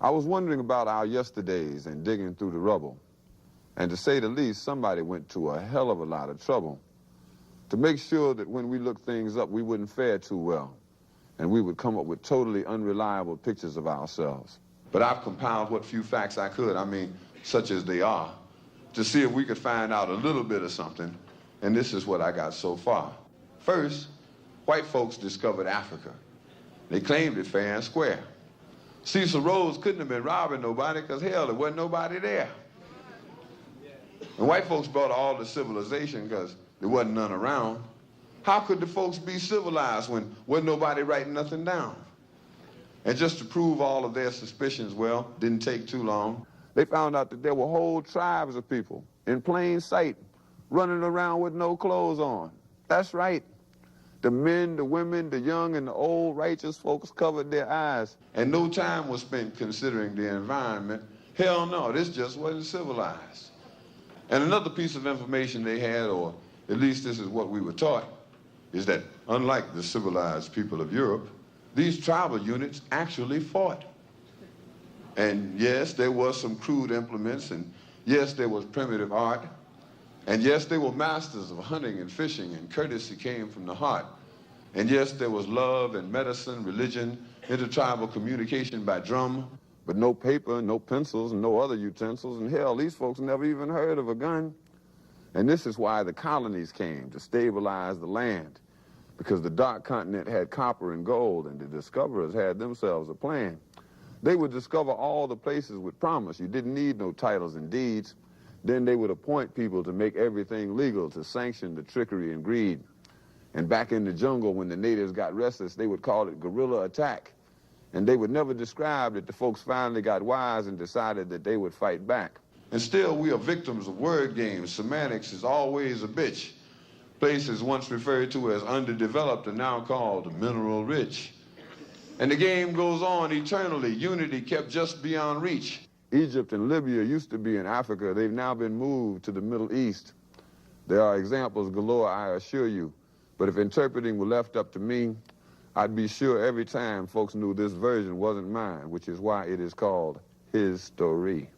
I was wondering about our yesterdays and digging through the rubble. And to say the least, somebody went to a hell of a lot of trouble to make sure that when we looked things up, we wouldn't fare too well, and we would come up with totally unreliable pictures of ourselves. But I've compiled what few facts I could, such as they are, to see if we could find out a little bit of something, and this is what I got so far. First, white folks discovered Africa. They claimed it fair and square. Cecil Rhodes couldn't have been robbing nobody because, hell, there wasn't nobody there. And white folks brought all the civilization because there wasn't none around. How could the folks be civilized when wasn't nobody writing nothing down? And just to prove all of their suspicions, well, didn't take too long. They found out that there were whole tribes of people in plain sight running around with no clothes on. That's right. The men, the women, the young, and the old righteous folks covered their eyes. And no time was spent considering the environment. Hell no, this just wasn't civilized. And another piece of information they had, or at least this is what we were taught, is that unlike the civilized people of Europe, these tribal units actually fought. And yes, there was some crude implements, and yes, there was primitive art, and yes, they were masters of hunting and fishing, and courtesy came from the heart. And yes, there was love and medicine, religion, intertribal communication by drum, but no paper, no pencils, and no other utensils, and hell, these folks never even heard of a gun. And this is why the colonies came, to stabilize the land, because the dark continent had copper and gold, and the discoverers had themselves a plan. They would discover all the places with promise. You didn't need no titles and deeds. Then they would appoint people to make everything legal, to sanction the trickery and greed. And back in the jungle, when the natives got restless, they would call it guerrilla attack. And they would never describe that the folks finally got wise and decided that they would fight back. And still, we are victims of word games. Semantics is always a bitch. Places once referred to as underdeveloped are now called mineral rich. And the game goes on eternally. Unity kept just beyond reach. Egypt and Libya used to be in Africa. They've now been moved to the Middle East. There are examples galore, I assure you. But if interpreting were left up to me, I'd be sure every time folks knew this version wasn't mine, which is why it is called his story.